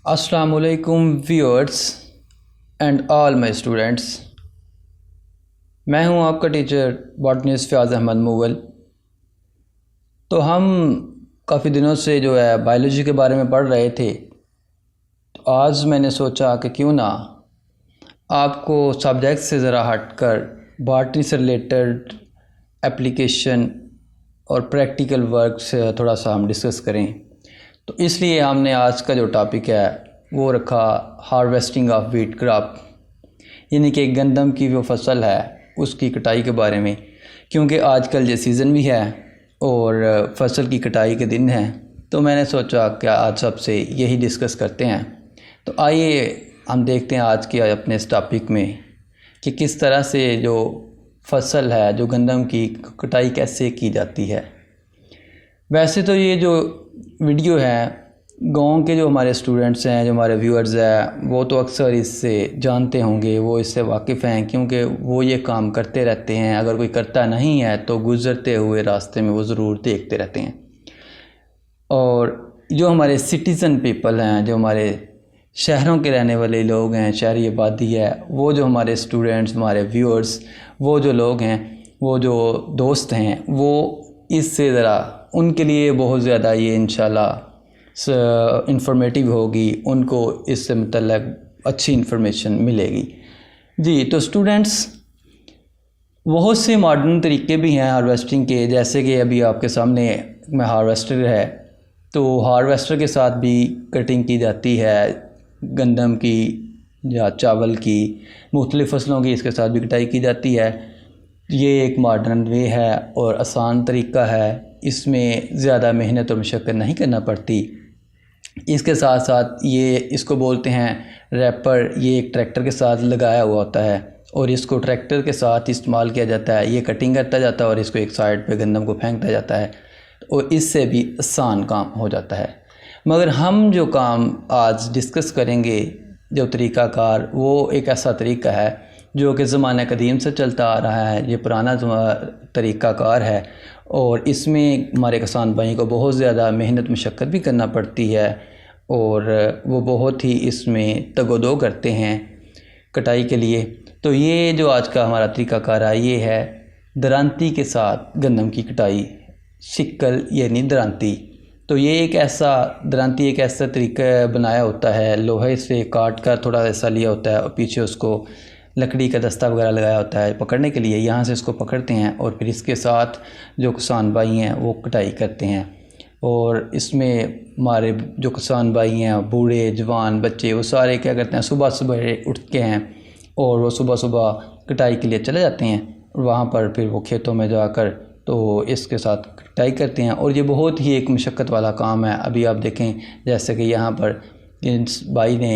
अस्सलामुअलैकुम viewers and all my students. मैं हूं आपका टीचर बॉटनिस्ट फ़याज़ अहमद मुग़ल। तो हम काफ़ी दिनों से जो है बायोलॉजी के बारे में पढ़ रहे थे। तो आज मैंने सोचा कि क्यों ना आपको सब्जेक्ट से ज़रा हटकर बॉटनी से रिलेटेड एप्लीकेशन और प्रैक्टिकल वर्क से थोड़ा सा हम डिस्कस करें। तो इसलिए हमने आज का जो टॉपिक है वो रखा हार्वेस्टिंग ऑफ व्हीट क्रॉप, यानी कि गंदम की वो फसल है उसकी कटाई के बारे में। क्योंकि आजकल ये सीज़न भी है और फसल की कटाई के दिन हैं, तो मैंने सोचा कि आज सबसे यही डिस्कस करते हैं। तो आइए हम देखते हैं आज के अपने इस टॉपिक में कि किस तरह से जो फसल है, जो गंदम की कटाई कैसे की जाती है। वैसे तो ये जो वीडियो है गांव के जो हमारे स्टूडेंट्स हैं, जो हमारे व्यूअर्स हैं, वो तो अक्सर इससे जानते होंगे, वो इससे वाकिफ़ हैं, क्योंकि वो ये काम करते रहते हैं। अगर कोई करता नहीं है तो गुज़रते हुए रास्ते में वो ज़रूर देखते रहते हैं। और जो हमारे सिटीज़न पीपल हैं, जो हमारे शहरों के रहने वाले लोग हैं, शहरी आबादी है, वो जो हमारे स्टूडेंट्स, हमारे व्यूअर्स, वो जो लोग हैं, वो जो दोस्त हैं, वो इससे ज़रा उनके लिए बहुत ज़्यादा ये इंशाल्लाह इंफॉर्मेटिव होगी, उनको इससे मतलब अच्छी इन्फॉर्मेशन मिलेगी। जी, तो स्टूडेंट्स, बहुत से मॉडर्न तरीके भी हैं हार्वेस्टिंग के, जैसे कि अभी आपके सामने में हार्वेस्टर है। तो हार्वेस्टर के साथ भी कटिंग की जाती है गंदम की या चावल की, मुख्तलिफ़ फसलों की इसके साथ भी कटाई की जाती है। ये एक मॉडर्न वे है और आसान तरीका है, इसमें ज़्यादा मेहनत और मशक्क़त नहीं करना पड़ती। इसके साथ साथ ये इसको बोलते हैं रैपर। ये एक ट्रैक्टर के साथ लगाया हुआ होता है और इसको ट्रैक्टर के साथ इस्तेमाल किया जाता है। ये कटिंग करता जाता है और इसको एक साइड पे गंदम को फेंकता जाता है और इससे भी आसान काम हो जाता है। मगर हम जो काम आज डिस्कस करेंगे, जो तरीक़ाकार, वो एक ऐसा तरीका है जो कि ज़माने कदीम से चलता आ रहा है। ये पुराना तरीक़ाकार है और इसमें हमारे किसान भाई को बहुत ज़्यादा मेहनत मशक्क़त भी करना पड़ती है और वो बहुत ही इसमें तगोदो करते हैं कटाई के लिए। तो ये जो आज का हमारा तरीक़ाकार है, ये है दरांती के साथ गंदम की कटाई, सिक्कल यानी दरांती। तो ये एक ऐसा दरांती एक ऐसा तरीका बनाया होता है, लोहे से काट कर थोड़ा ऐसा लिया होता है और पीछे उसको लकड़ी का दस्ता वगैरह लगाया होता है पकड़ने के लिए। यहाँ से इसको पकड़ते हैं और फिर इसके साथ जो किसान भाई हैं वो कटाई करते हैं। और इसमें हमारे जो किसान भाई हैं, बूढ़े जवान बच्चे, वो सारे क्या करते हैं, सुबह सुबह उठते हैं और वो सुबह सुबह कटाई के लिए चले जाते हैं और वहाँ पर फिर वो खेतों में जाकर तो इसके साथ कटाई करते हैं। और ये बहुत ही एक मशक्क़त वाला काम है। अभी आप देखें जैसे कि यहाँ पर इस भाई ने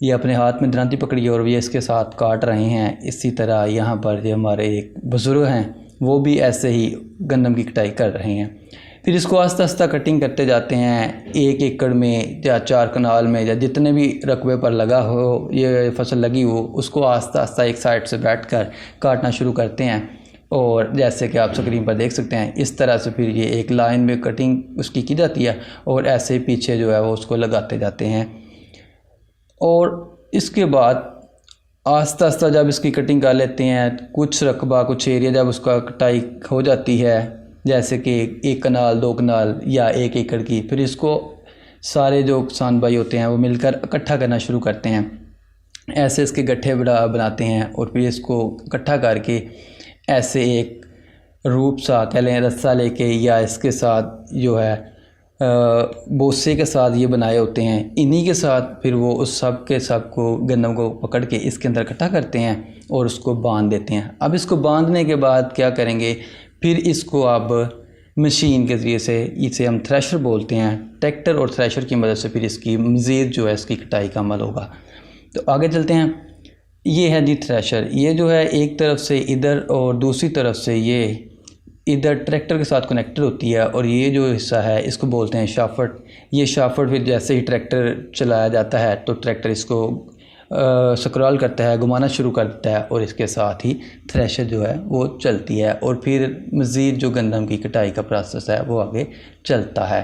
ये अपने हाथ में दरांती पकड़ी और ये इसके साथ काट रहे हैं। इसी तरह यहाँ पर जो हमारे एक बुज़ुर्ग हैं वो भी ऐसे ही गंदम की कटाई कर रहे हैं। फिर इसको आस्ता आस्ता कटिंग करते जाते हैं। 1 एकड़ में या 4 कनाल में या जितने भी रकबे पर लगा हो, ये फसल लगी हो, उसको आस्ता आस्ता एक साइड से बैठकर काटना शुरू करते हैं। और जैसे कि आप स्क्रीन पर देख सकते हैं, इस तरह से फिर ये एक लाइन में कटिंग उसकी की जाती है और ऐसे पीछे जो है वो उसको लगाते जाते हैं। और इसके बाद आस्ता आस्ता जब इसकी कटिंग कर लेते हैं, कुछ रकबा, कुछ एरिया जब उसका कटाई हो जाती है, जैसे कि 1 कनाल, 2 कनाल या 1 एकड़ की, फिर इसको सारे जो किसान भाई होते हैं वो मिलकर इकट्ठा करना शुरू करते हैं। ऐसे इसके गट्ठे बनाते हैं और फिर इसको इकट्ठा करके ऐसे एक रूप सा कह लें रस्सा लेके या इसके साथ जो है बोसे के साथ ये बनाए होते हैं, इन्हीं के साथ फिर वो उस सब के सब को गंदम को पकड़ के इसके अंदर इकट्ठा करते हैं और उसको बांध देते हैं। अब इसको बांधने के बाद क्या करेंगे, फिर इसको अब मशीन के ज़रिए से, इसे हम थ्रेशर बोलते हैं, ट्रैक्टर और थ्रेशर की मदद से फिर इसकी मज़ीद जो है इसकी कटाई का अमल होगा। तो आगे चलते हैं। ये है जी थ्रेशर। ये जो है एक तरफ से इधर और दूसरी तरफ से ये इधर ट्रैक्टर के साथ कनेक्टेड होती है और ये जो हिस्सा है इसको बोलते हैं शाफ्ट। ये शाफ्ट फिर जैसे ही ट्रैक्टर चलाया जाता है तो ट्रैक्टर इसको स्क्रॉल करता है, घुमाना शुरू कर देता है और इसके साथ ही थ्रेशर जो है वो चलती है और फिर मज़ीद जो गंदम की कटाई का प्रोसेस है वो आगे चलता है।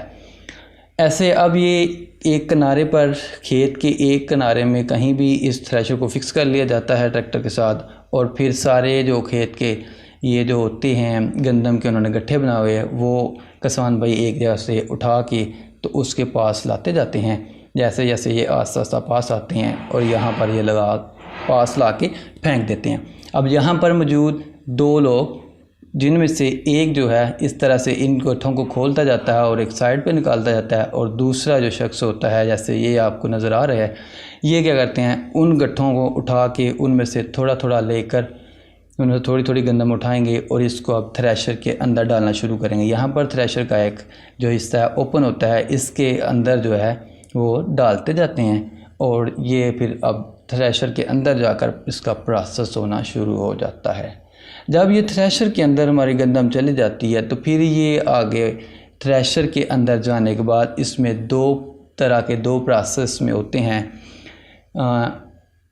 ऐसे अब ये एक किनारे पर, खेत के एक किनारे में कहीं भी इस थ्रेशर को फिक्स कर लिया जाता है ट्रैक्टर के साथ, और फिर सारे जो खेत के ये जो होते हैं गंदम के उन्होंने गट्ठे बनाए हुए हैं, वो किसान भाई एक जगह से उठा के तो उसके पास लाते जाते हैं। जैसे जैसे ये आस्ता आस्ता पास आते हैं और यहाँ पर ये लगा पास ला के फेंक देते हैं। अब यहाँ पर मौजूद 2 लोग, जिनमें से एक जो है इस तरह से इन गट्ठों को खोलता जाता है और एक साइड पे निकालता जाता है, और दूसरा जो शख्स होता है, जैसे ये आपको नज़र आ रहा है, ये क्या करते हैं, उन गट्ठों को उठा के उनमें से थोड़ा थोड़ा लेकर उनमें थोड़ी थोड़ी गंदम उठाएंगे और इसको अब थ्रेशर के अंदर डालना शुरू करेंगे। यहाँ पर थ्रेशर का एक जो हिस्सा है ओपन होता है, इसके अंदर जो है वो डालते जाते हैं, और ये फिर अब थ्रेशर के अंदर जाकर इसका प्रोसेस होना शुरू हो जाता है। जब ये थ्रेशर के अंदर हमारी गंदम चली जाती है तो फिर ये आगे थ्रेशर के अंदर जाने के बाद इसमें 2 तरह के 2 प्रोसेस में होते हैं।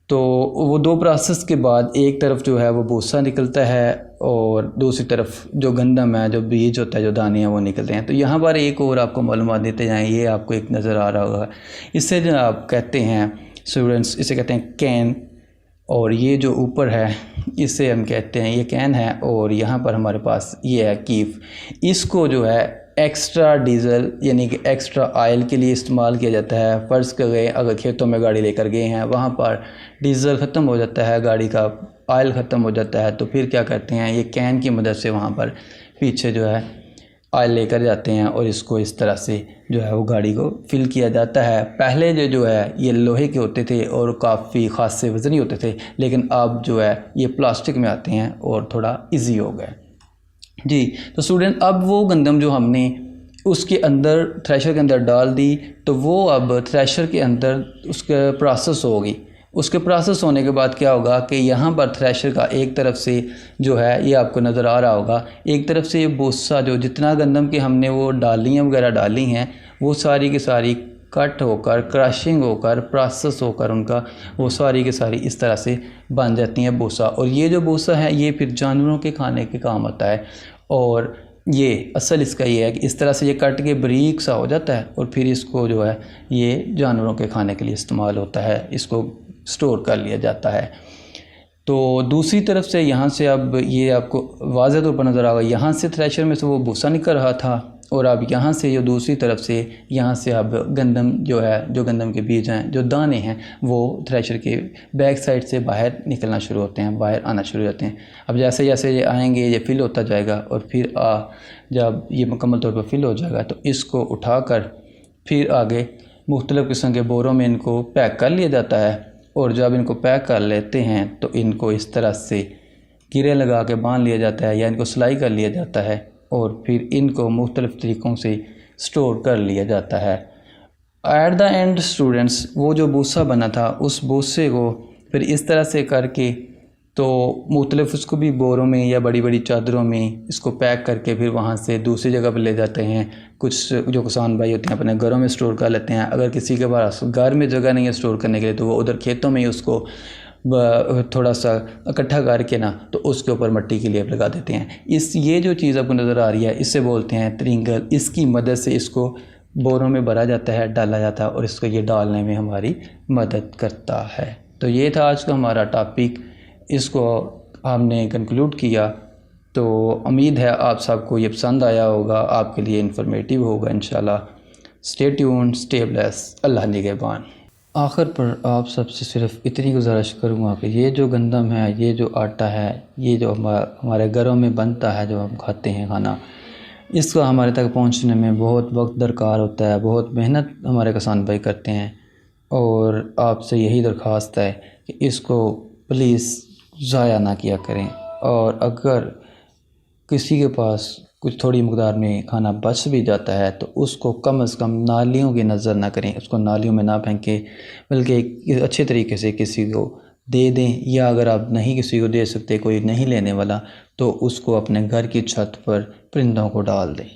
तो वो 2 प्रोसेस के बाद एक तरफ जो है वो भूसा निकलता है और दूसरी तरफ जो गंदम है, जो बीज होता है, जो दाने हैं, वो निकलते हैं। तो यहाँ पर एक और आपको मालूमात देते जाएँ, ये आपको एक नज़र आ रहा होगा, इससे जो आप कहते हैं स्टूडेंट्स, इसे कहते हैं कैन, और ये जो ऊपर है इसे हम कहते हैं, ये कैन है, और यहाँ पर हमारे पास ये है कीफ। इसको जो है एक्स्ट्रा डीज़ल यानी कि एक्स्ट्रा ऑयल के लिए इस्तेमाल किया जाता है। फ़र्ज़ कर गए अगर खेतों में गाड़ी लेकर गए हैं, वहाँ पर डीज़ल ख़त्म हो जाता है, गाड़ी का ऑयल ख़त्म हो जाता है, तो फिर क्या करते हैं, ये कैन की मदद से वहाँ पर पीछे जो है ऑयल लेकर जाते हैं और इसको इस तरह से जो है वो गाड़ी को फिल किया जाता है। पहले जो है ये लोहे के होते थे और काफ़ी ख़ासे वज़नी होते थे, लेकिन अब जो है ये प्लास्टिक में आते हैं और थोड़ा इजी हो गए जी। तो स्टूडेंट, अब वो गंदम जो हमने उसके अंदर थ्रेशर के अंदर डाल दी, तो वो अब थ्रेशर के अंदर उसका प्रोसेस होगी। उसके प्रोसेस होने के बाद क्या होगा कि यहाँ पर थ्रेशर का एक तरफ से जो है, ये आपको नज़र आ रहा होगा, एक तरफ से ये भूसा जो जितना गंदम की हमने वो डालियाँ वगैरह डाली हैं, वो सारी की सारी कट होकर, क्रशिंग होकर, प्रोसेस होकर उनका वो सारी की सारी इस तरह से बन जाती हैं भूसा। और ये जो भूसा है ये फिर जानवरों के खाने के काम आता है, और ये असल इसका ये है कि इस तरह से ये कट के बारीक सा हो जाता है और फिर इसको जो है ये जानवरों के खाने के लिए इस्तेमाल होता है, इसको स्टोर कर लिया जाता है। तो दूसरी तरफ से यहाँ से अब ये आपको वाज़ह तौर पर नज़र आ गया, यहाँ से थ्रेशर में से वो भूसा निकल रहा था, और अब यहाँ से ये दूसरी तरफ से यहाँ से अब गंदम जो है, जो गंदम के बीज हैं, जो दाने हैं, वो थ्रेशर के बैक साइड से बाहर निकलना शुरू होते हैं, बाहर आना शुरू हो जाते हैं। अब जैसे जैसे ये आएंगे ये फिल होता जाएगा, और फिर जब ये मुकम्मल तौर पर फिल हो जाएगा तो इसको उठाकर फिर आगे मुख्तलिफ़ किस्म के बोरों में इनको पैक कर लिया जाता है। और जब इनको पैक कर लेते हैं तो इनको इस तरह से कीरे लगा के बांध लिया जाता है या इनको सिलाई कर लिया जाता है, और फिर इनको मुख्तलिफ़ तरीक़ों से स्टोर कर लिया जाता है। एट द एंड स्टूडेंट्स, वो जो भूसा बना था उस भूसे को फिर इस तरह से करके तो मुख्तलिफ़ उसको भी बोरों में या बड़ी बड़ी चादरों में इसको पैक करके फिर वहाँ से दूसरी जगह पर ले जाते हैं। कुछ जो किसान भाई होते हैं अपने घरों में स्टोर कर लेते हैं। अगर किसी के पास घर में जगह नहीं है स्टोर करने के लिए तो वो उधर खेतों में ही उसको थोड़ा सा इकट्ठा करके ना तो उसके ऊपर मिट्टी की लेप लगा देते हैं। ये जो चीज़ आपको नज़र आ रही है इससे बोलते हैं त्रिंगल। इसकी मदद से इसको बोरों में भरा जाता है, डाला जाता है, और इसको ये डालने में हमारी मदद करता है। तो ये था आज का हमारा टॉपिक, इसको हमने कंक्लूड किया। तो उम्मीद है आप सबको ये पसंद आया होगा, आपके लिए इन्फॉर्मेटिव होगा इंशाल्लाह। स्टे ट्यून्ड, स्टे ब्लेस्ड, अल्लाह निगहबान। आखिर पर आप सबसे सिर्फ इतनी गुजारिश करूँगा कि ये जो गंदम है, ये जो आटा है, ये जो हमारे घरों में बनता है, जो हम खाते हैं खाना, इसका हमारे तक पहुंचने में बहुत वक्त दरकार होता है, बहुत मेहनत हमारे किसान भाई करते हैं। और आपसे यही दरख्वास्त है कि इसको प्लीज़ ज़ाया ना किया करें, और अगर किसी के पास कुछ थोड़ी मकदार में खाना बच भी जाता है तो उसको कम से कम नालियों की नज़र ना करें, उसको नालियों में ना फेंकें, बल्कि अच्छे तरीके से किसी को दे दें, या अगर आप नहीं किसी को दे सकते, कोई नहीं लेने वाला, तो उसको अपने घर की छत पर परिंदों को डाल दें।